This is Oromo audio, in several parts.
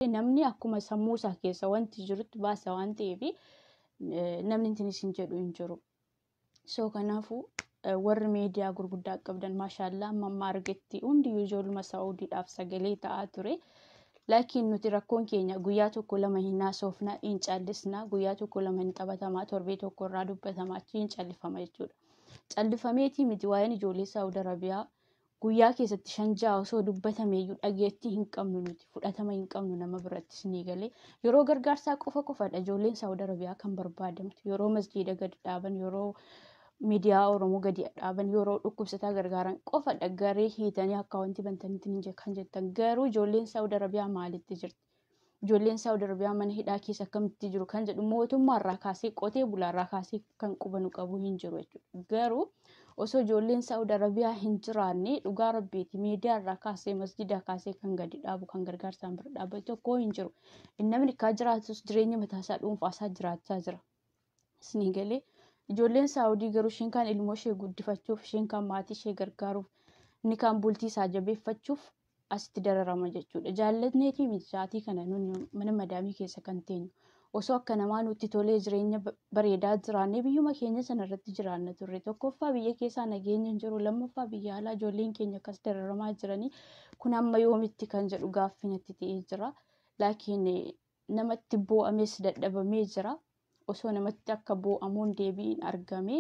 namni akkuma sammuu isaa keessa wanti jirutti baasa waan ta'eef namni intinis hin jedhu hin jiru. So kanaafuu warri miidiyaa gurguddaa qabdan maashaallah amma argetti hundiyyuu ijoolluma Saa'udiidhaaf sagalee ta'aa ture. Laakiin nuti rakkoon keenya guyyaa tokko lama hin haasofna hin callisna, guyyaa tokko lama hin taphatamaa, torbee tokko irraa dubbatamaa achi hin callifama jechuudha. Callifameetii miti waa'een ijoollee Saa'ud Arabiyaa guyyaa keessatti 5-6 osoo dubbatameeyyuu dhageettii hin qabnu nuti, fudhatama hin qabnu nama birattis ni galee. Yeroo gargaarsaa qofadha ijoolleen Saa'ud Arabiyaa kan barbaadamtu. Yeroo masjiida gadi dhaaban, yeroo miidiyaa Oromoo gadi dhaaban, yeroo dhukkubsataa gargaaran qofadha garee hiitanii akkaawuntii bantaniitiin kan jettan. Garuu ijoolleen Saa'ud Arabiyaa maalitti jirti? Ijoolleen Saa'ud Arabiyaa mana hidhaa keessa akkamitti jiru kan jedhu mootummaarraa kaasee qotee bulaarraa kaasee kan qubanu qabu hin jiru jechuudha. Garuu osoo ijoolleen Saa'ud Arabiyaa hin jiraanne dhugaa rabbiiti miidiyaarraa kaasee masjiida kaasee kan gadi dhaabu kan gargaarsaan bira dhaabbatu tokko hin jiru. Namni kaa jiraatus jireenya mataasaa dhuunfaasaa jiraachaa jira. Isin galee ijoolleen Saa'udii garuu isheen kan ilmoo ishee guddifachuuf, isheen kan maatii ishee gargaaruuf, inni kan bultii isaa jabeeffachuuf asitti dararama jechuudha. Jaallatneetii miti shaatii kana nuni mana madaamii keessa kan teenyu. Osoo akka namaa nutti tolee jireenya bareedaa jiraannee biyyuma keenya sanarratti jiraanna turre. Tokkoffaa biyya keessaa nageenya hin jiru, lammaffaa biyya alaa ijoolleen keenya akkas dararamaa jiranii kun amma yoomitti kan jedhu gaaffii natti ta'ee jira. Laakiin namatti boo'ames dadhabamee jira. Osoo namatti akka boo'amuun deebiin argame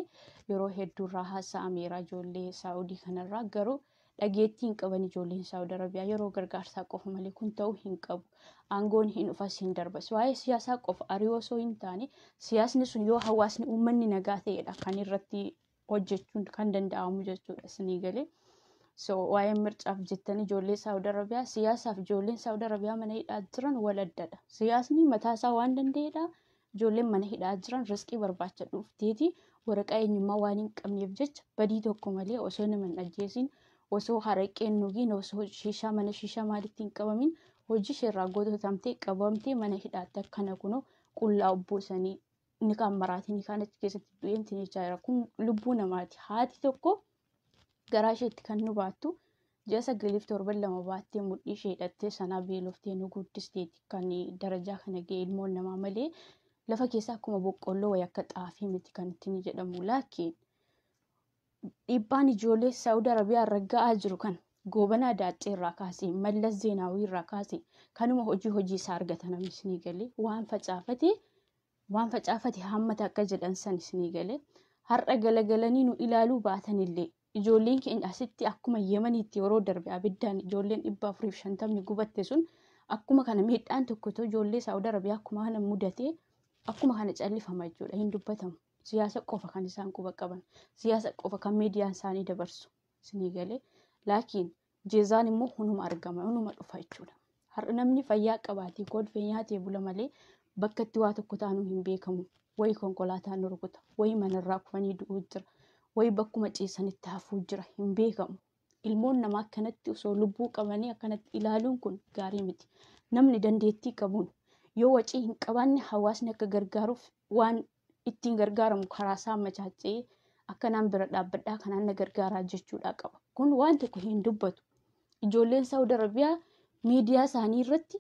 yeroo hedduurraa haasa'ameera ijoollee Saa'udii kanarraa. Garuu dhageettii hin qaban ijoolleen Saa'ud Arabiyaa yeroo gargaarsaa qofa malee kun ta'uu hin qabu. Aangoon hin dhufas hin darbas. Waa'ee siyaasaa qofa ari'oo osoo hin taane siyaasni sun yoo hawaasni uummanni nagaa ta'edha kan irratti hojjechuun kan danda'amu jechuudha isinii galee. So waa'ee mircaaf jettan ijoollee Saa'ud Arabiyaa siyaasaaf ijoolleen Saa'ud Arabiyaa mana hidhaa jiran wal addadha. Siyaasni mataasaa waan danda'edha. Ijoolleen mana hidhaa jiran riskii barbaacha dhufteeti waraqaa eenyummaa waan hin qabneef jecha badii tokko malee osoo nama hin ajjeesin, osoo haraqeen nugiin, osoo shishaa mana shishaa maalitti hin qabamin hojii isheerraa goototamtee qabamtee mana hidhaatti akkana kunoo qullaa obboosanii inni kan maraatii inni kan achi keessatti du'eemti jechaa jira. Kun lubbuu namaati. Haati tokko garaa isheetti kan nu baattu 6-7 baattee mudhii ishee hidhattee sanaa beeloftee nu guddisteeti kan darajaa kana ga'e ilmoon namaa malee lafa keessaa akkuma boqqolloo wayii akka xaafii miti kan ittiin jedhamu. Laakiin dhiibbaan ijoollee Saa'ud Arabiyaa irra ga'aa jiru kan Goobanaa Daaccee irraa kaasee Mallas Zeenaawii irraa kaasee kanuma hojii isaa argatan namni isinii galee waan facaafate hammata akka jedhan san isinii galee har'a galagalanii nu ilaaluu baatanillee ijoolleen keenya asitti akkuma Yemeniitti yeroo darbe abiddaan ijoolleen 450 gubatte sun akkuma kana miidhaan tokkotu ijoollee Saa'ud Arabiyaa akkuma kana mudatee akkuma kana callifama jechuudha hin dubbatamu. Siyaasa qofa kan isaan quba qaban, siyaasa qofa kan miidiyaan isaanii dabarsu isinii galee. Laakiin jeezaan immoo hunuma argama, hunuma dhufa jechuudha. Har'a namni fayyaa qabaatee kolfee nyaatee bula malee bakka itti waa tokko taanuu hin beekamu. Wayii konkolaataan rukuta, wayii manarraa kufanii du'uu jira, wayii bakkuma ciisanitti hafuu jira hin beekamu. Ilmoon namaa akkanatti osoo lubbuu qabanii akkanatti ilaaluun kun gaarii miti. Namni dandeettii qabuun yoo wacii hin qabaanne hawaasni akka gargaaruuf waan ittiin gargaaramu karaa isaa machaachee akkanaan bira dhaabbadhaa kanaan na gargaaraa jechuudha qaba. Kun waan tokko hin dubbatu. Ijoolleen Saa'ud Arabiyaa miidiyaa isaanii irratti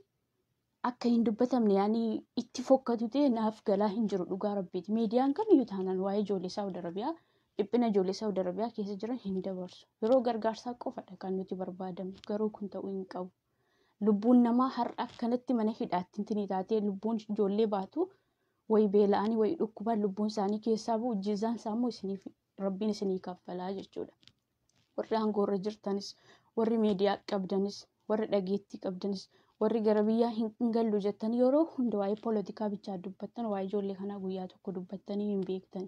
akka hin dubbatamne yaani itti fokkatu ta'e naaf galaa hin jiru dhugaa rabbiiti. Miidiyaan kamiyyuu taanaan waa'ee ijoollee Saa'ud Arabiyaa dhiphina ijoollee Saa'ud Arabiyaa keessa jiran hin dabarsu. Yeroo gargaarsaa qofadha kan nuti barbaadamu. Garuu kun ta'uu hin qabu. Lubbuun namaa har'a akkanatti mana hidhaatti intinii taatee lubbuun ijoollee baatu wayi beela'anii wayi dhukkubaan lubbuun isaanii keessaa bu'u jiizaan isaa immoo rabbiin isinii kaffalaa jechuudha. Warri aangoorra jirtanis, warri miidiyaa qabdanis, warri dhageettii qabdanis, warri gara biyyaa hin gallu jettan yeroo hunda waa'ee poolitikaa bichaa dubbattan waa'ee ijoollee kanaa guyyaa tokko dubbattanii hin beektan.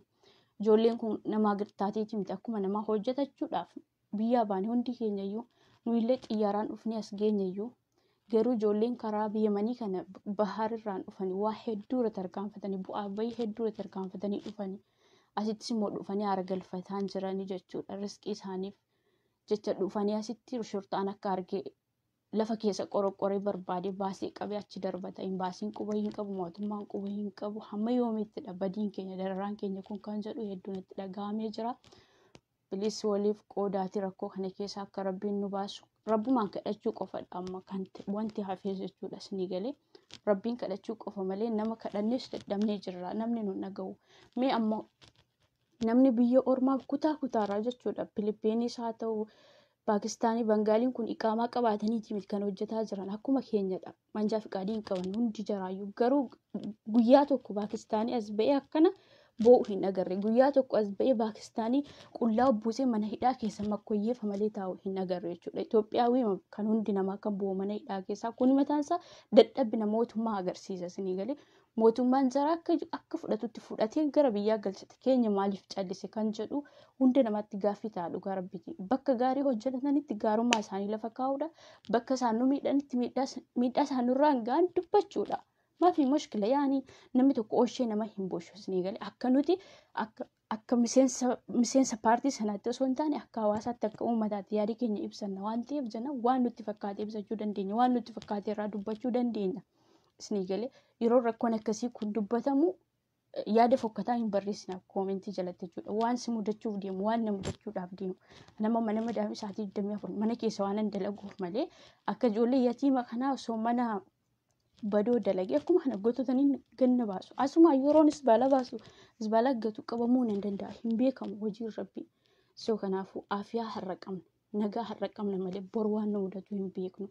Ijoolleen kun namaa taateeti miti akkuma namaa hojjetachuudhaaf biyyaa baane hundi keenyayyuu nuyillee xiyyaaraan dhufnee as geenyayyuu garuu ijoolleen karaa biyya manii kana baharirraan dhufanii waa hedduu irratti tarkaanfatanii bu'aa bayii hedduu irratti tarkaanfatanii dhufanii asittis immoo dhufanii aara galfataan jiranii jechuudha. Riskii isaaniif jecha dhufanii asitti shurtaan akka argee lafa keessa qorqoree barbaade baasee qabee achi darbata. Imbaasiin quba hin qabu, mootummaan quba hin qabu. Hamma yoomiittidha badiin keenya dararaan keenya kun kan jedhu hedduun itti dhagahamee jira. Bilis waliif qoodaati rakkoo kana keessa akka rabbiin nu baasu rabbumaan kadhachuu qofadha amma kan wanti hafee jechuudha isinii galee rabbiin kadhachuu qofa malee nama kadhannes dadhabnee jirra namni nu dhaga'u mee ammoo namni biyya ormaa kutaa kutaarraa jechuudha Filipiinis haa ta'u Paakistaanii Bangaaliin kun iqaamaa qabaataniiti miti kan hojjetaa jiran akkuma keenyadha manjaa fiqaadii hin qaban hundi jaraayyuu garuu guyyaa tokko Paakistaanii as ba'ee akkana boo'u hin agarre guyyaa tokko as ba'ee Paakistaanii qullaa buusee mana hidhaa keessa makkoyyeefa malee taa'u hin agarre jechuudha Itoophiyaawii kan hundi namaa kan bu'u mana hidhaa keessaa kun mataansaa dadhabbina mootummaa agarsiisa isinii galee mootummaan jara akka fudhatutti fudhatee gara biyyaa galchate keenya maaliif callise kan jedhu hunda namatti gaaffii ta'a dhugaa rabbiiti bakka gaarii hojjetanitti gaarummaa isaanii lafa kaa'uudha bakka isaan nu miidhanitti miidhaa isaanirraan ga'an dubbachuudha maafi mushkila yaani namni tokko ooshee nama hin booshu isinii galee akka nuti akka miseensa paartii sanaatti osoo hin taane akka hawaasaatti akka uummataatti yaadii keenya ibsanna waan ta'eef jenna waan nutti fakkaatee ibsachuu dandeenya waan nutti fakkaatee irraa dubbachuu dandeenya isinii galee yeroo rakkoon akkasii kun dubbatamu yaada fokkataa hin barreessinaaf koomentii jalatti jechuudha waan si mudachuuf deemu waan na mudachuudhaaf deemu nama mana madaa'ima isaatii 24 mana keessa waan hin dalaguuf malee akka ijoollee yatiima kanaa osoo mana badoo dalagee akkuma kana goototanii ganna baasu asuma yeroon isbaala baasu isbaala gatu qabamuu hin danda'a hin beekamu hojii rabbii soo kanaafuu aafiyaa har'a qabna nagaa har'a qabna malee bor waan nu mudatu hin beeknu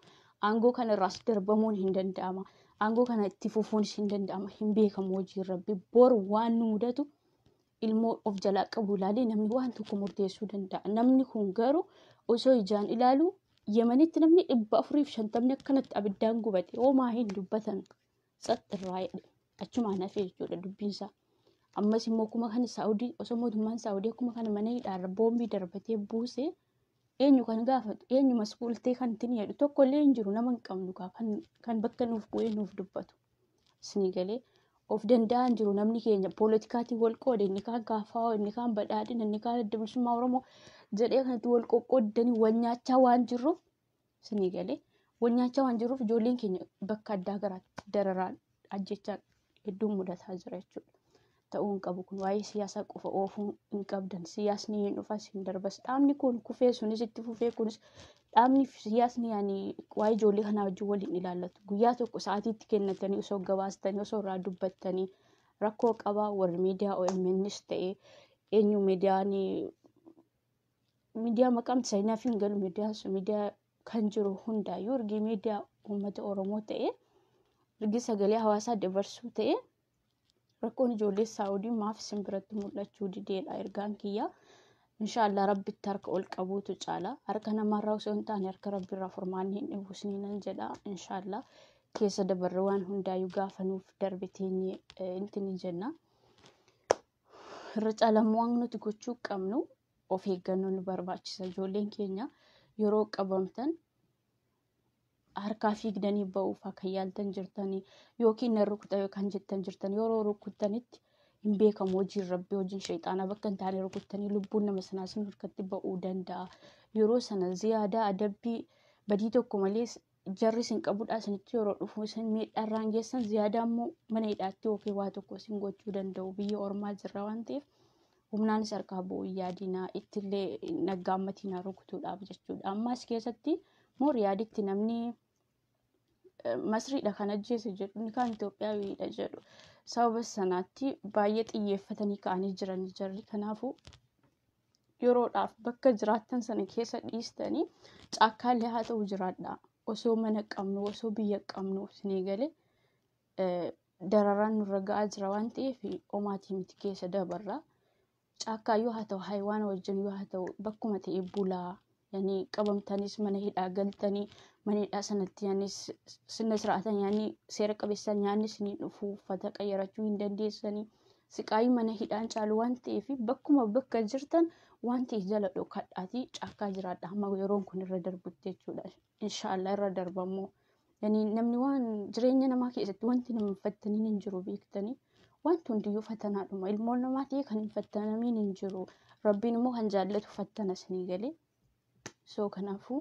aangoo kana irraas darbamuun hin danda'ama aangoo kana itti fufuunis hin danda'ama hin beekamu hojii rabbii bor waan nu mudatu ilmoo of jalaa qabu ilaalee namni waan tokko murteessuu danda'a namni kun garuu osoo ijaan ilaalu Yemanitti namni 450 akkanatti abiddaan gubate homaa hin dubbatan xaxxirraa achumaan hafee jechuudha dubbiinsaa ammas immoo kuma kana Saawudii osoo mootummaan Saawudii akkuma kana mana hidhaarra boombii darbatee buuse eenyu kan gaafatu eenyu mas'uultee kan ittiin jedhu tokko illee hin jiru nama hin qabnu kan bakka nuuf bu'ee nuuf dubbatu isinii galee of danda'an jiru namni keenya poolitikaatiin wal qoode inni kaan gaafaa inni kaan badhaadhina inni kaan adda bilisummaa Oromoo jedhee kanatti wal qoqqoodanii wal nyaachaa waan jirruuf isinii galee wal nyaachaa waan jirruuf ijoolleen keenya bakka addaa garaatti dararaan ajjechaa hedduun mudataa jira jechuudha. Ta'uu hin qabu kun waa'ee siyaasaa qofa oofuu hin qabdan siyaasni hin dhufas hin darbas dhaabni kun kufee sunis itti fufee kunis dhaabni siyaasni yaani waa'ee ijoollee kanaa wajjin waliin ilaallatu guyyaa tokko sa'aatiitti kennatanii osoo gabaastanii osoo irraa dubbattanii rakkoo qabaa warri miidiyaa OMNs ta'ee eenyu miidiyaa maqaan isaanii hin galu miidiyaa kan jiru hundaayyuu ergi miidiyaa uummata Oromoo ta'ee ergi sagalee hawaasaa dabarsuu ta'ee rakkoon ijoollee Saawudii maaf isin biratti mul'achuu dideedha ergaan kiyyaa inshaallah rabbitti harka ol qabuutu caala harka namaarraa osoo hin taane harka rabbiirraa furmaanni hin dhibu isiniinan jedha inshaallah keessa dabarre waan hundaayyuu gaafa nuuf darbe teenye intini jenna irra caalammoo waan nuti gochuu qabnu of eeggannoo nu barbaachisa ijoolleen keenya yeroo qabamtan harkaa fiigdanii ba'uuf akka yaaltan jirtanii yookiin na rukuta yookaan jettan jirtan yeroo rukuttanitti hin beekamu hojiin rabbii hojiin shayxaanaa bakka hin taane rukuttanii lubbuun nama sanaa sin harkatti ba'uu danda'a yeroo sana ziyaadaa adabbii badii tokko malee jarri sin qabudha sanitti yeroo dhufu sin miidhaarraan geessan ziyaadaa immoo mana hidhaatti yookiin waa tokko sin gochuu danda'u biyya ormaa jirra waan ta'eef humnaan sarkaa bu'uu yaadinaa ittillee naggaammatiin rukutuudhaaf jechuudha ammaas keessatti moo riyaaditti namni masriidha kan ajjeese jedhu ni kan Itoophiyaawidha jedhu sababa sanaatti baay'ee xiyyeeffatanii ka'anii jiran jarri kanaafuu yeroodhaaf bakka jiraattan sana keessa dhiistanii caakkaallee haa ta'u jiraadha osoo mana qabnu osoo biyya qabnu isinii galee dararaan nurra ga'aa jira waan ta'eef omaatii miti keessa dabarra caakkaayyuu haa ta'u haywaan wajjin yoo haa ta'u bakkuma ta'e bulaa yani qabamtanis mana hidhaa galtanii mana hidhaa sanatti yani sirna siraatan yani seera qabeessan nyaanni isinii dhufu uffata qayyarachuu hin dandeessanii siqaayii mana hidhaan caalu waan ta'eef bakkuma bakka jirtan waan ta'e jala dhokadhaatii caakkaa jiraadha hamma yeroon kun irra darbutti jechuudha inshaallah irra darbammoo yani namni waan jireenya namaa keessatti wanti nama fattaniin hin jiru beektanii wanti hundiyyuu fatanaadhuma ilmoon namaa ta'e kan hin fattanamiin hin jiru rabbiin immoo kan jaallatu fattana isinii galee soo kanaafuu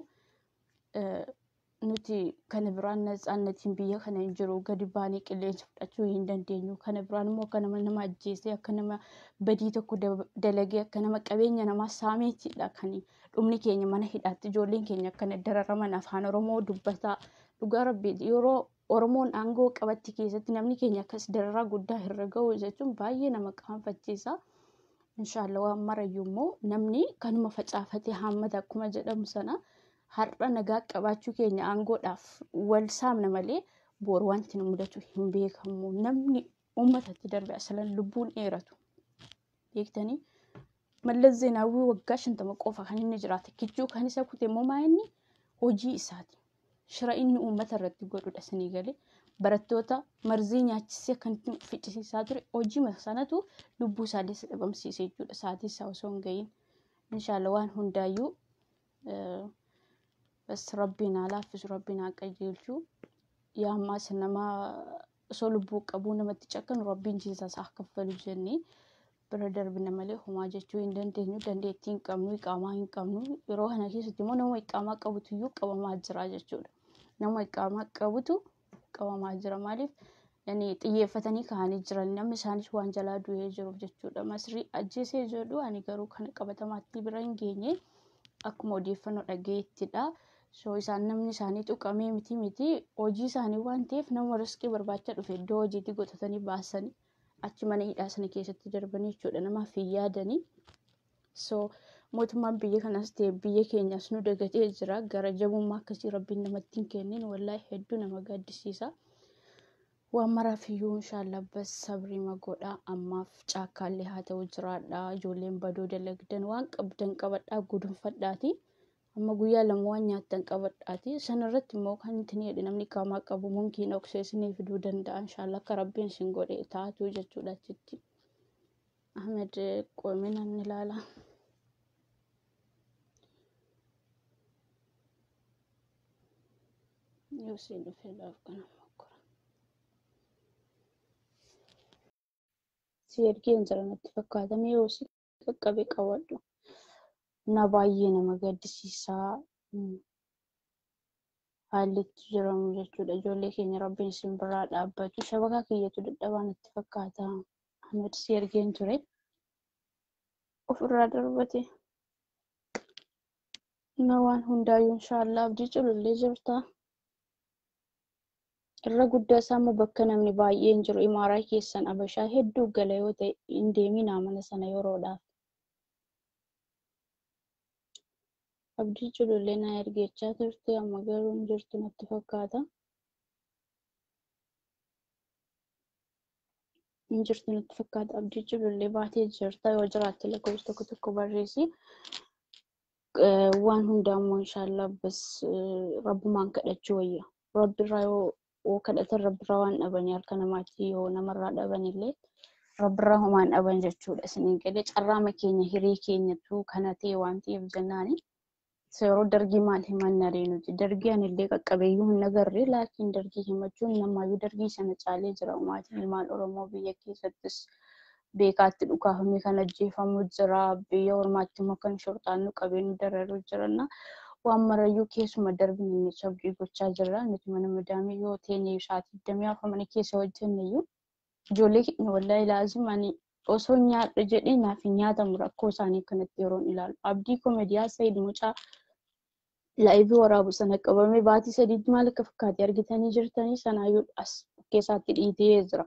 nuti kana biraan natsaannatiin biyya kana hin jiru gadi baanee qilleensa fudhachuu hin dandeenyu. Kana biraan immoo akka nama ajjeesee akka nama badii tokko dalagee akka nama qabeenya namaa saameetidha kan dhumni keenya mana hidhaatti ijoolleen keenya akkana dararaman afaan Oromoo dubbataa dhugaa rabbii yeroo Oromoon aangoo qabatti keessatti namni keenya akkas dararaa guddaa irra ga'u jechuun baay'ee nama qaanfachiisa. Inshaallah waan marayyuu immoo namni kanuma facaafatee haammata akkuma jedhamu sana har'a nagaa qabaachuu keenya aangoodhaaf wal saamna malee boor wanti nu mudatu hin beekamu. Namni uummatatti darbe asalan lubbuun dheeratu. Beektanii Mallas Zeenaawwii waggaa 50 qofa kan inni jiraate kichuu kan isa kute immoo maayinni hojii isaati. Shira inni uummata irratti godhudha sanii galee barattoota marzii nyaachisee kan ficcisiisaa ture hojii sanatu lubbuu isaallee dhabamsiisee jechuudha. Saatii isaa osoo hin ga'iin inshaallah waan hundaayyuu bas rabbiin laaffisu rabbiin qajeelchu yaammaa sanama osoo lubbuu qabuu namatti cakkanu rabbiin jiisaa isaa kaffalu jennee bira darbina malee homaa jechuu hin dandeenyu. Dandeettii hin qabnu iqaamaa hin qabnu yeroo kana keessatti immoo nama iqaamaa qabutu iyyuu qabamaa jira jechuudha. Nama iqaamaa qabutu qabamaa jira maaliif xiyyeeffatanii kaa'anii jiran namni isaanis waan jalaa du'ee jiruuf jechuudha. Masrii ajjeesee jedhu ani garuu kana qabatamaatti bira hin geenye akkuma odeeffannoo dhageettidha. So isaan namni isaanii tuqamee miti hojii isaanii waan ta'eef nama riskii barbaacha dhufe iddoo hojiitti gotatanii baasanii achi mana hidhaa sana keessatti darbanii jechuudha namaaf hin yaadanii. So mootummaan biyya kanas ta'e biyya keenyas nu dagatee jira. Gara jabummaa akkasii rabbiin namatti hin kennin wallahi hedduu nama gaddisiisa. Waan maraaf iyyuu inshaallah bas sabrii magoodha. Ammaaf caakkaallee haa ta'u jiraadha. Ijoolleen badoo dalagdan waan qabdan qabadhaa gudunfadhaati. Amma guyyaa lama waan nyaattan qabadhaati. Sanarratti immoo kan itti jedhe namni iqaamaa qabu mumkiin oksiisinii fiduu danda'a. Inshaallah akka rabbiin sin godhe taatu jechuudha achitti. Ahmed qoomee namni ilaala. Yoo si dhufee laaf kana mokkora. Si ergeen jira natti fakkaatame yoo si qaqqabe qawadhu. Na baay'ee nama gaddisiisaa haalli itti jiramu jechuudha. Ijoollee keenya rabbiin sin biraa dhaabbatu. Shabakaa kiyyatu dadhabaa natti fakkaata. Ahmed si ergeen ture. Ofirraa darbate. Na waan hundaayyuu inshaallah abdii culullee jirta. Irra guddaa isaa immoo bakka namni baay'een jiru imaaraa keessan abashaa hedduu gala yoo ta'e hin deeminaa mana sana yeroodhaaf. Abdii culullee na ergechaa turte amma garuu hin jirtu natti fakkaata. Hin jirtu natti fakkaata abdii culullee baatee jirta yoo jiraatte lakkoofsa tokko barreessi. Waan hundaa immoo inshaallah bas rabbumaan kadhachuu wayya. Rabbirraa yoo kadhatan rabbirraa waan dhabanii harka namaatti yoo namarraa dhabanillee rabbirraa homaan dhaban jechuudha. Isiniin galee carraama keenya hirii keenyatu kana ta'e waan ta'eef jennaani. Yeroo dargii maal himannaree nuti dargii anillee qaqqabeeyyuu hin agarree laakiin dargii himachuun namaayyuu dargii sana caalee jira. Maatiin ilmaan Oromoo biyya keessattis beekaatti dhukaafamee kan ajjeefamu jira. Biyya ormaatti immoo kan shorxaannu qabeenyu dararuu jiranna. Waan marayyuu keessuma darbin inni sabdii gochaa jirra. Nuti mana madaamii yoo teenye sa'aatii 24 mana keessa hojjenneyyuu ijoollee keenya wallahi laazim ani osoo nyaadha jedhee naaf hin nyaatamu rakkoo isaanii kanatti yeroon ilaalu. Abdii koomediyaa Said Mucaa laayivii waraabu sana qabamee baatii 3 maal akka fakkaate argitanii jirtanii sanaayyuu as keessaatti dhiitee jira.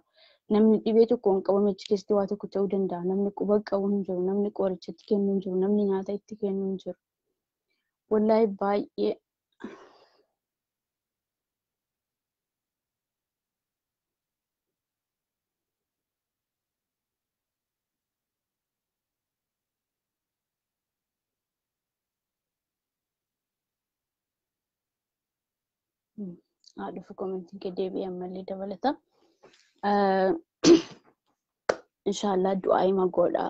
Namni dhibee tokko hin qabame achi keessatti waa tokko ta'uu danda'a. Namni quba qabu hin jiru, namni qorichatti kennu hin jiru, namni nyaata itti kennu hin jiru. Wallahi baay'ee dhufu komentiin kee deebi'an malee dabalata. Inshaallah du'aayi magoodha.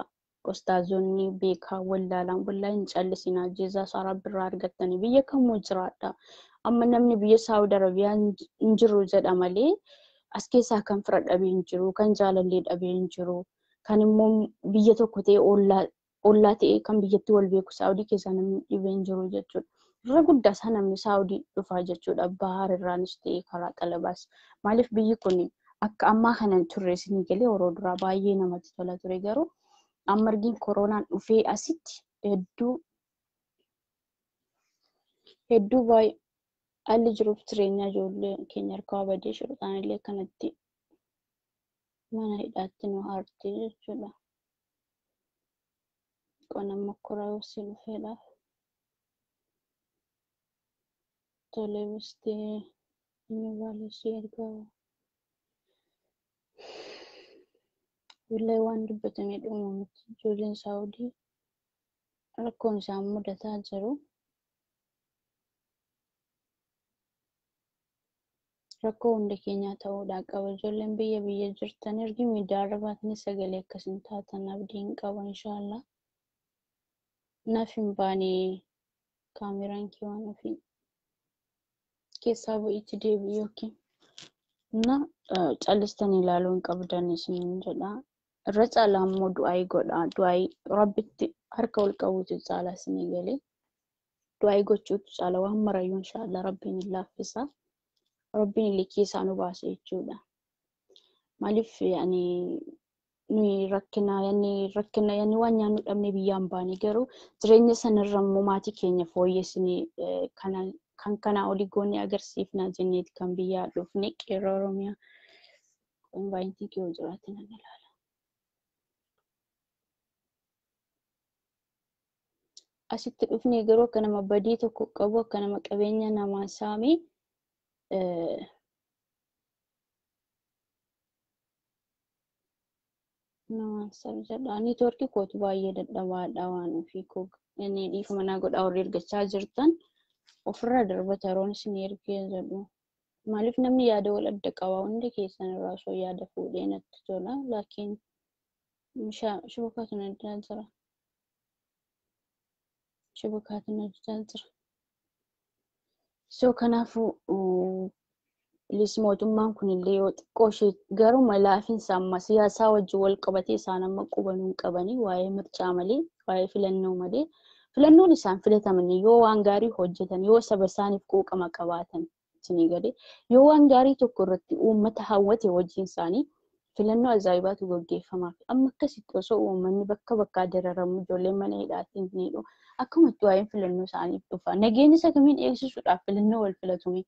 Ustaazonni beekaa wallaalaan wallahi hin callisinaa jeezaa isaa rabbirraa argattanii biyya kamuu jiraadha. Amma namni biyya Saawud Arabiyaa hin jiru jedha malee as keessaa kan fira dhabee hin jiru, kan jaalallee dhabee hin jiru, kan immoo biyya tokko ta'e ollaa ta'e kan biyyatti wal beeku Saawudii keessaa namni dhibee hin jiru jechuudha. irra guddaa isaa namni Saawudii dhufaa jechuudha. Bahaar irraanis ta'ee karaa Xalabaas. Maaliif biyyi kun akka ammaa kana hin turre isin galee yeroo duraa baay'ee namatti tola ture garuu amma argin koronaan dhufee asitti hedduu baay'ee haalli jiruuf jireenya ijoollee keenya harkaa badee jiruudhaan illee kanatti mana hidhaatti nu haarte jechuudha. Qonna koraa hoosii dhufeedhaaf. Tolebistee inni baalessi ergaa wallahi waan dubbatamee dhumamutti ijoolleen Saawudii rakkoon isaan mudataa jiru. Rakkoo hunda keenyaa ta'uudhaan qaba. Ijoolleen biyya jirtan ergi miidiyaa irra baatanii sagalee akkasiin taatan abdiin qaba inshaallah. Naaf hin baane kaameraan kee waan ofii keessaa bu'iitti deebi'u yookiin na callistanii ilaaluu hin qabdan isin jedha. Irra caalaa immoo du'aayii godha. Du'aayii rabbitti harka ol qabuutu caalaa isinii galee. Du'aayii gochuutu caala waan marayyuu inshaallah rabbiin hin laaffisa. Rabbiin illee keessaa nu baase jechuudha. Maaliif nuyi rakkina yanni waan nyaannu dhabne biyyaan baane garuu jireenya sanarra immoo maatii keenya fooyyessinee kan kanaa olii goonee agarsiifnaa jenneeti kan biyyaa dhufne qeerroo Oromiyaa konvaayintii kee jiraatti nan ilaala. Asitti dhufnee garuu akka nama badii tokko qabu akka nama qabeenya namaa saamee Neetwoorkii kootu baay'ee dadhabaadha waan ofii koo inni dhiifama naa godhaa warri ergachaa jirtan ofirraa darbata yeroon isin ergee jedhu. Maaliif namni yaada wal adda qaba hundi keessan irraa osoo yaada fuudhee natti tola laakiin shubukaatu addaa jira. So kanaafuu mootummaan kunillee yoo xiqqoo ishee garuma laafiinsa amma siyaasaa wajjin wal qabatee isaan amma qubanuu hin qabanii waa'ee mirchaa malee waa'ee filannoo malee filannoon isaan filataman yoo waan gaarii hojjetan yoo saba isaaniif quuqama qabaatan isinii galee yoo waan gaarii tokko irratti uummata hawwate wajjin isaanii filannoo ajaa'ibaatu gaggeeffamaaf amma akkasitti osoo uummanni bakka bakkaa dararamu ijoolleen mana hidhaatiin niidhu akkumatti waa'een filannoo isaaniif dhufa nageenya isa kamiin eegsisuudhaaf filannoo wal filatume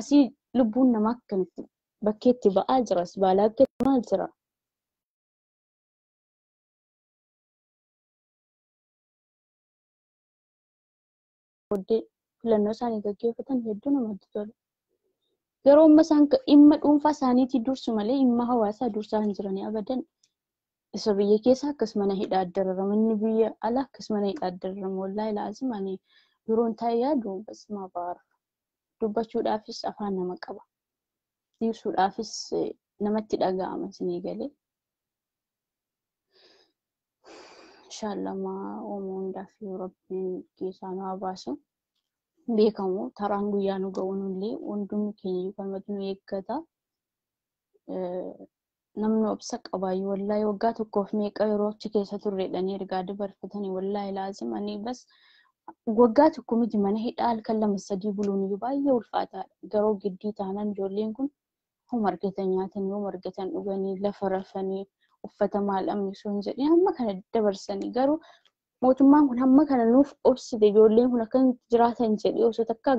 asii lubbuun namaa akkamitti bakkeetti ba'aa jiras baalaa akkamitti maal jira. Filannoo isaanii gaggeeffatan hedduu namatti tola. Yeroo amma isaan dhimma dhuunfaa isaaniitii dursu malee dhimma hawaasaa dursaa hin jiranii abadan. Isa biyya keessa akkas mana hidhaa dararamu inni biyya ala akkas mana hidhaa dararamu wallaahi laazim ani yeroon taa'ee yaadu basma baara. Dubbachuudhaafis afaan nama qaba. Ibsuudhaafis namatti dhaga'ama isinii galee. Inshaallah uumaa hundaaf Rabbiin keessaa nu baasu. Beekamu taraan guyyaa nu ga'u nullee hundumni keenya falmatu nu eeggata. Namni obsa qabaayu wallaahi waggaa tokkoof meeqa yeroo achi keessa turreedhanii ergaa dabarfatanii wallaahi laazim ani bas waggaa tokko miti mana hidhaa halkan lama sadii buluun baay'ee ulfaataadha. Garuu giddii taanaan ijoolleen kun homa argatan nyaatanii homa argatan dhuganii lafa rafanii uffata maal dhabne osoo hin jedhin hamma kana dabarsanii garuu mootummaan kun hamma kana nuuf obsite ijoolleen kun akka jiraatan jedhee osoo takka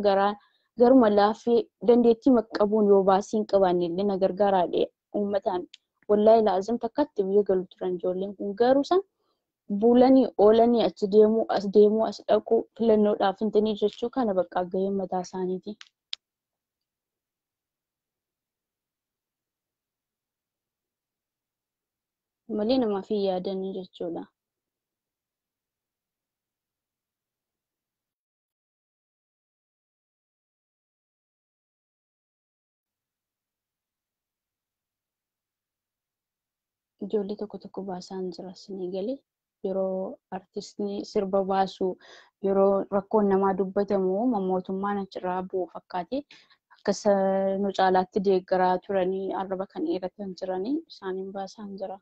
garuma laafee dandeettii qabuun yoo baasii hin qabaanne illee na gargaaraadhe uummataan wallaahi laazim takkatti biyya galu turan ijoolleen kun garuu san bulanii oolanii achi deemuu as dhaquu filannoodhaaf hintanii jechuu kana bakka gaheen mataa isaaniiti. Malee namaaf hin yaadanii jechuudha. Ijoollee tokko baasaan jira isinii galee yeroo artistii sirba baasu yeroo rakkoon namaa dubbatamu mootummaan achirraa bu'u fakkaate akkas nu caalaatti deeggaraa turanii arraba kan dheeratan jiranii isaaniin baasaan jira.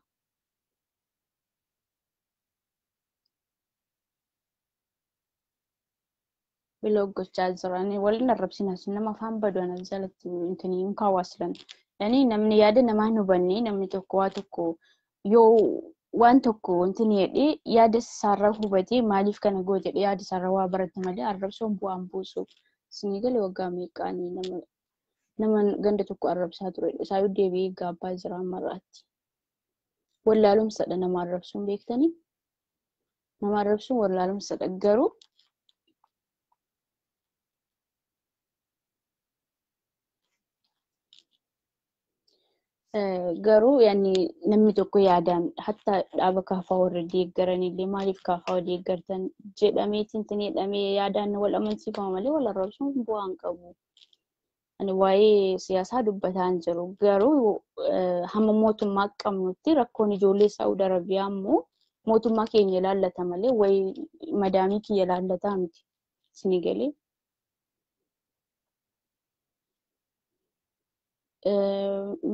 Vlog gochaa jiran waliin arrabsinas nama afaan baduun jalatti intini kaawwasiran. Yani namni yaada namaa hin hubanne namni tokko waa tokko yoo waan tokko intini jedhee yaada isaarraa hubatee maaliif kana goote jedhee yaada isaarraa waa barate malee arrabsoon bu'aan buusu. Isinii galee waggaa meeqaanii nama ganda tokko arrabsaa ture. Isaayyuu deebi'ee gaabbaa jira ammarraatti. Wallaalumsaadha nama arrabsuun beektanii? Nama arrabsuun wallaalumsaadha garuu garuu yani namni tokko yaadaan hatta dhaaba kaafaa warra deeggaranillee maaliif kaafaa deeggartan jedhameetiin jedhamee yaadaan wal amansiifama malee wal arrabsuun bu'aan qabu. Ani waa'ee siyaasaa dubbataa hin jiru garuu hamma mootummaa qabnutti rakkoon ijoollee Saa'ud Arabiyaa immoo mootummaa keenya ilaallata malee wayi madaamii kiyya ilaallataa miti. Isinii galee.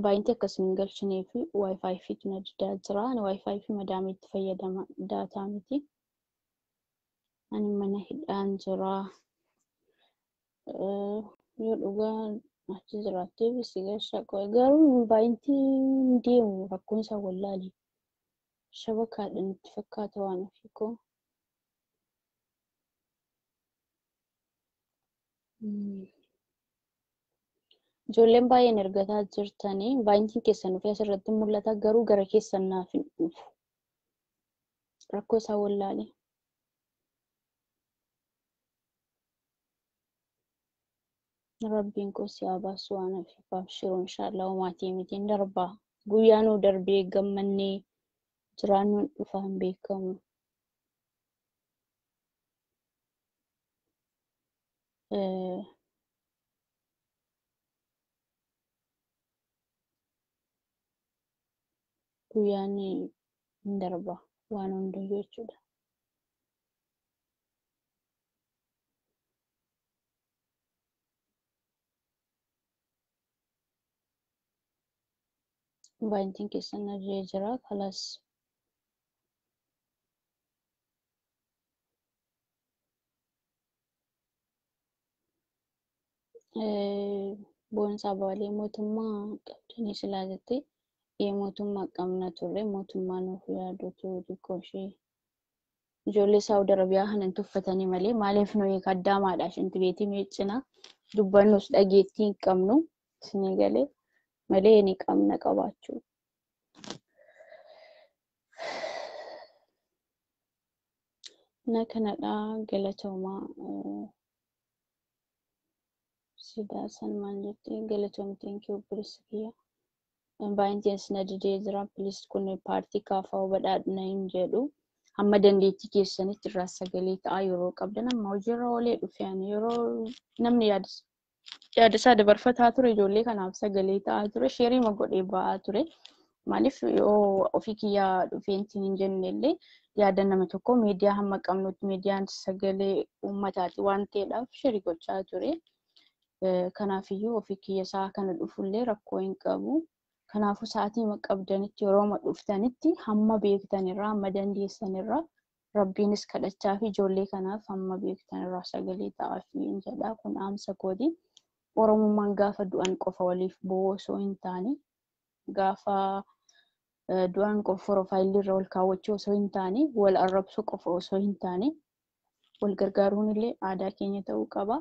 Baay'inti akkasiin galchinee fi wifi fi tuna diddaa jira. Ani wifi fi madaamii itti fayyadama daataa miti. Ani mana hidhaan jira. Yoo dhugaa achi jiraattee bisi gashaa qo'e garuu baay'inti deemu rakkoon isaa wallaali. Shabakaadhaan itti fakkaata waan ofiikoo. Ijoolleen baay'een ergataa jirtanii baay'intiin keessan dhufee asirratti mul'ata garuu gara keessan naaf hin dhufu. Rakkoo isaa wallaali. Rabbiin koo si haa baasu waan ofiifaaf shiroo inshaallah maatii mitiin darbaa. Guyyaa nuu darbee gammannee jiraannuun dhufaa hin beekamu. Guyyaan hin darba waan hundayyuu jechuudha. Baay'intiin keessan argee jira kalas. Boonsaa baalee mootummaa qabdanii silaa jettee mootummaa qabna turre mootummaa nuuf yaadutu xiqqoo ishee ijoollee Saa'ud Arabiyaa kanan tuffatanii malee maaliif nuyi kaddaamaadha shinti beetii miicina dubbannus dhageettii hin qabnu isinii galee malee ni qabna qabaachuu. Na kanadha galatoomaa sidaa san maal jettee galatoomtiin kee obboleessa kiyya. Baay'intiin sina didee jira pilis kun paartii kaafaa badhaadhina hin jedhu. Hamma dandeettii keessanitti irraa sagalee ta'aa yeroo qabdan amma hojiirra oolee dhufeen yeroo namni yaada isaa dabarfataa ture ijoollee kanaaf sagalee ta'aa ture sheerii godhee ba'aa ture. Maaliif yoo ofii kiyyaa dhufeentiin hin jennellee yaada nama tokko miidiyaa hamma qabnutti miidiyaan sagalee uummataati waan ta'eedhaaf sheerii gochaa ture. Kanaafiyyuu ofii kiyya isaa kana dhufullee rakkoo hin qabu. Kanaafuu sa'aatii qabdanitti yeroo dhuftanitti hamma beektanirraa hamma dandeessanirraa rabbiinis kadhachaa fi ijoollee kanaaf hamma beektanirraa sagalee ta'aa fi jedhaa kun dhaamsa kooti. Oromummaan gaafa du'an qofa waliif bo'oo osoo hin taane gaafa du'an qofa profaayilirra ol kaawwachuu osoo hin taane wal arrabsuu qofa osoo hin taane wal gargaaruun illee aadaa keenya ta'uu qaba.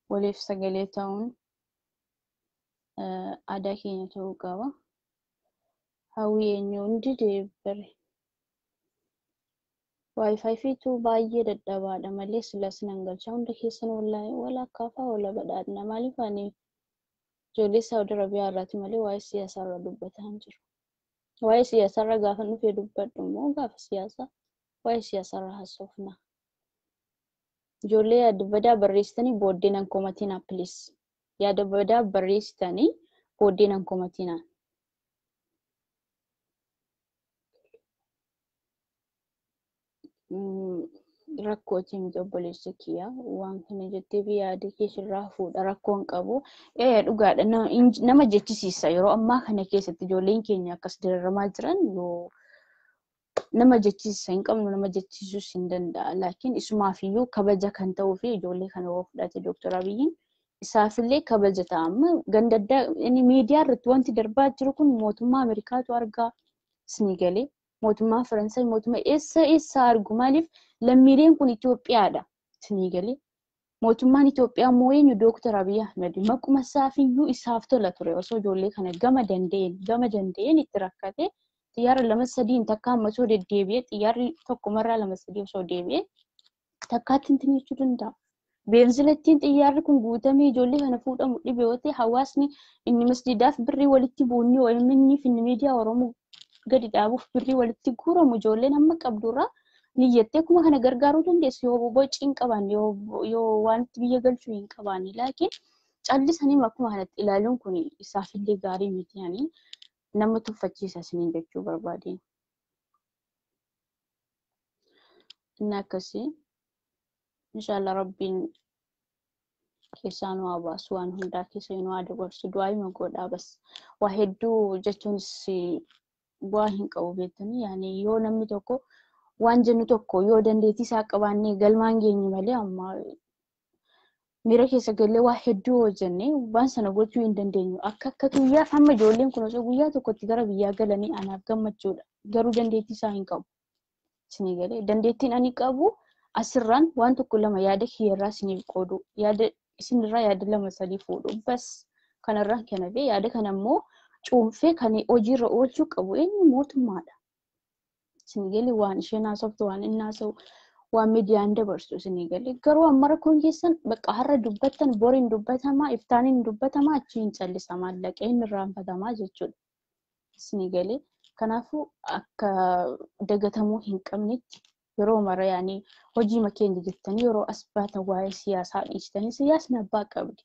Waliif sagalee ta'uun aadaa keenya ta'uu qaba. Hawwii eenyu hundi deebbare. Wifi fiitu baay'ee dadhabaadha malee silas nan galcha hunda keessan wallahi wala kaafaa wala badhaadhina maaliif ani ijoollee Saa'ud Arabiyaa irraati malee waa'ee siyaasaa irra dubbataa hin jiru. Waa'ee siyaasaa irra gaafa dhufee dubbadhu immoo gaafa siyaasaa waa'ee siyaasaa irra haasofna. Ijoollee yaada badaa barreessitanii booddee nan komatina please. Yaada badaa barreessitanii booddee nan komatina. Rakkootii miti obboleessa kiyya waan kana jettee fi yaada keessirraa fuudha rakkoon qabu. Dhugaadha nama jechisiisa yeroo ammaa kana keessatti ijoolleen keenya akkas dararamaa jiran yoo nama jechiisa hin qabnu nama jechiisuus hin danda'a. Laakiin isumaafiyyuu kabaja kan ta'uu fi ijoollee kana yoo fudhate Dooktar Abiyyiin isaafillee kabaja ta'a. Amma ganda addaa inni miidiyaa irratti wanti darbaa jiru kun mootummaa Ameerikaatu argaa isinii galee mootummaa Faransaay mootummaa eessa argu maaliif lammiileen kun Itoophiyaadha isinii galee. Mootummaan Itoophiyaa immoo eenyu Dooktar Abiyyi Ahmed maquma isaafiyyuu isaaf tola ture osoo ijoollee kana gama danda'een itti rakkate xiyyaara 2-3 takka amma osoo deddeebi'ee xiyyaarri tokkumarraa 2-3 osoo deebi'ee takkaatti hin jechuu danda'a. Beenzilattiin xiyyaarri kun guutamee ijoollee kana fuudhamu dhibe yoo ta'e hawaasni inni masjidaaf birrii walitti buunni OMN fi miidiyaa Oromoo gadi dhaabuuf birrii walitti guuramu ijoolleen amma qabdurraa niyyattee kuma kana gargaaruu dandeessu yoo boci hin qaban yoo wanti biyya galchuu hin qaban laakiin callisanii akkuma kanatti ilaaluun kun isaafillee gaarii miti yani nama tuffachiisa isiniin jechuu barbaadeen. Inni akkasii inshallah rabbiin keessaa nu haa baasu waan hundaa keessa nu haa dabarsu du'aa godhaa bas waa hedduu jechuunis bu'aa hin qabu beektanii yani yoo namni tokko waan jennu tokko yoo dandeettii isaa qabaannee galmaan geenye malee amma miira keessa galee waa hedduu hojjennee waan sana gochuu hin dandeenyu. Akka guyyaaf hamma ijoolleen kun osoo guyyaa tokkotti gara biyyaa galanii anaaf gammachuudha. Garuu dandeettii isaa hin qabu. Isinii galee dandeettiin ani qabu asirraan waan tokko lama yaada kiyyarraa isiniif qoodu. Isinirraa yaada 2-3 fuudhu. Bas kanarraan kana fi yaada kana immoo cuunfee kan hojiirra oolchuu qabu eenyu mootummaadha. Isinii galee waan isheen haasoftu waan inni haasawu waan miidiyaan dabarsu isinii galee garuu amma rakkoon keessan bakka har'a dubbattan boriin dubbatamaa iftaaniin dubbatamaa achi hin callisamaa laqee inni irraanfatamaa jechuudha. Isinii galee kanaafuu akka dagatamuu hin qabnetti yeroo mara yaani hojii makeenya jettanii yeroo as baatan waa'ee siyaasaa dhiistanii siyaasni abbaa qabdi.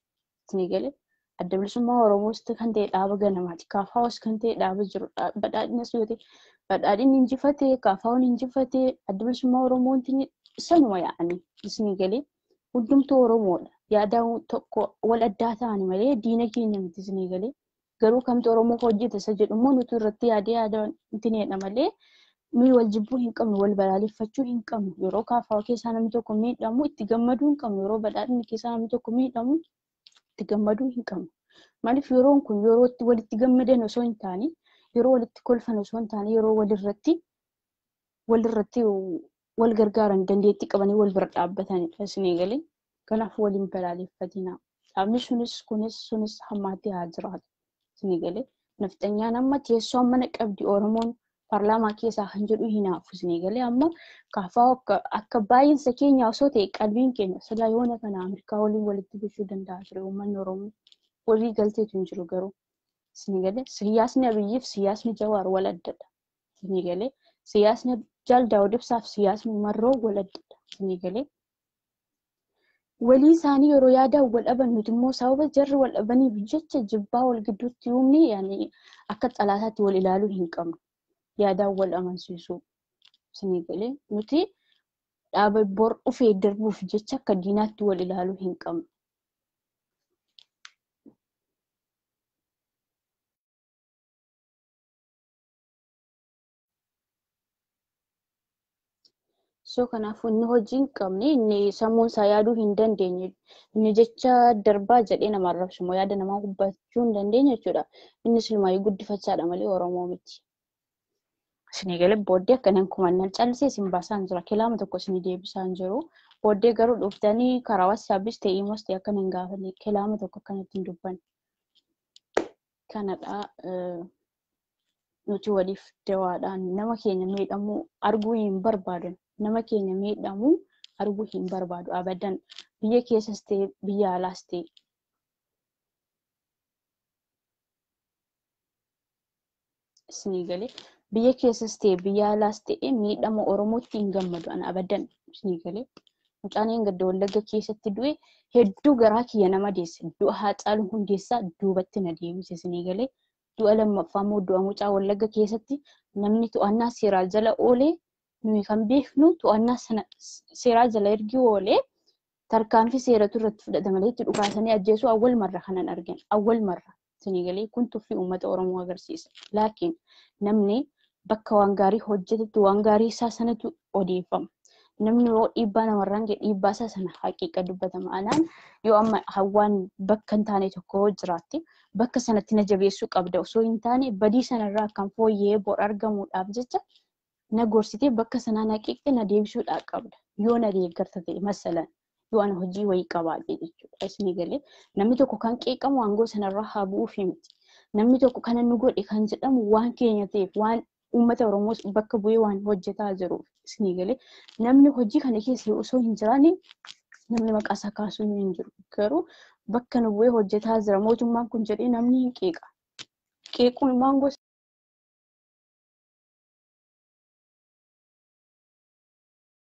Isinii galee adda bilisummaa Oromoos kan ta'e dhaaba ganamaati. Kaafaawus kan ta'e dhaaba jiru badhaadhinas yoo ta'e badhaadhiin injifatee kaafaawun injifatee adda bilisummaa Oromoon sanuma yaa'anii isinii galee hundumtuu Oromoodha. Yaadaan tokko wal addaa ta'ani malee diina keenya miti isinii galee garuu kamtu Oromoo hojjeta isa jedhu immoo nuti irratti yaada intineedha malee nuyi wal jibbuu hin qabnu wal balaaleffachuu hin qabnu yeroo kaafaawa keessaa namni tokko miidhamu itti gammaduu hin qabnu yeroo badhaadhinni keessaa namni tokko miidhamu itti gammaduu hin qabnu. Maaliif yeroon kun yeroo itti walitti gammadan osoo hin taane yeroo walitti kolfan osoo hin taane yeroo walirratti wal gargaaran dandeettii qabanii wal bira dhaabbatanidha isinii galee. Kanaaf waliin balaaleffatina. Dhaabni sunis hammaatti haa jiraatu isinii galee. Nafxanyaan amma teessoo mana qabdi Oromoon paarlaamaa keessaa kan jedhu hinaafu isinii galee amma kaafaa akka baay'insa keenya osoo ta'e qalbiin keenya silaa yoona kana Ameerikaa waliin walitti buusuu danda'a ture uummanni Oromoo walii galteetu hin jiru garuu isinii galee siyaasni Abiyyiif siyaasni Jawaar wal addadha isinii galee siyaasni Jaal Daawud Ibsaaf siyaasni Marroo wal addadha isinii galee walii isaanii yeroo yaadaan wal dhaban nuti immoo sababa jarri wal dhabaniif jecha jibbaa wal gidduutti uumni yaani akka xalaataatti wal ilaaluu hin qabnu. Yaadaan wal amansiisuu isinii galee nuti dhaaba bor dhufee darbuuf jecha akka diinaatti wal ilaaluu hin qabnu. So kanaafuu inni hojii hin qabne inni sammuun isaa yaaduu hin dandeenye inni jecha darbaa jedhee nama arrabsu immoo yaada namaa hubbachuu hin dandeenye jechuudha. Inni silmaayii guddifachaadha malee Oromoo miti. Isinii galee booddee akkanaan kumannan callisee isin baasaan jira. Kilaama tokko isinii deebisaan jiru. Booddee garuu dhuftanii karaa WhatsAppis ta'e imos ta'e akkan hin gaafanne kilaama tokko akkanatti hin dubbanne. Kanadha nuti waliif dawaadhaan nama keenya miidhamuu arguu hin barbaadan. Nama keenya miidhamuu arguu hin barbaadu abadan biyya keessas ta'e biyya alaas ta'e. Isinii galee biyya keessas ta'e biyya alaas ta'e miidhama Oromootti hin gammadu ana abadan isinii galee. Mucaan gadda Wallagga keessatti du'e hedduu garaa kiyya nama deesse du'a Haacaaluu Hundeessaa duubatti na deebise isinii galee. Du'a lammaffaa immoo du'a mucaa Wallagga keessatti namni to'annaa seeraa jala oolee nuyi kan beeknu to'annaa sana seeraa jala ergi oolee tarkaanfii seeratu irratti fudhatama malee itti dhukaasanii ajjeesuu awwal marra kanan argan awwal marra isinii galee kun tuffii uummata Oromoo agarsiisa. Laakiin namni bakka waan gaarii hojjetetti waan gaarii isaa sanatu odeeffama. Namni yoo dhiibbaa namarraan ga'e dhiibbaa isaa sana haqiiqa dubbatama. Anaan yoo amma hawwaan bakka hin taane tokko jiraatte bakka sanatti na jabeessuu qabda. Osoo hin taane badii sanarraa kan fooyyee bor argamuudhaaf jecha na gorsitee bakka sanaa na qiiqxe na deebisuudhaaf qabda. Yoo na deeggarta ta'e masalan yoo ana hojii wayii qabaate jechuudha. Isinii galee namni tokko kan qeeqamu aangoo sanarraa haa bu'uuf miti. Namni tokko kana nu godhe kan jedhamu waan keenya ta'eef waan uummata Oromoo bakka bu'ee waan hojjetaa jiruuf isinii galee namni hojii kana keessa osoo hin jiraanne namni maqaa isaa kaasuu hin jiru. Garuu bakka nu bu'ee hojjetaa jira mootummaan kun jedhee namni hin qeeqa. Qeequun maangoo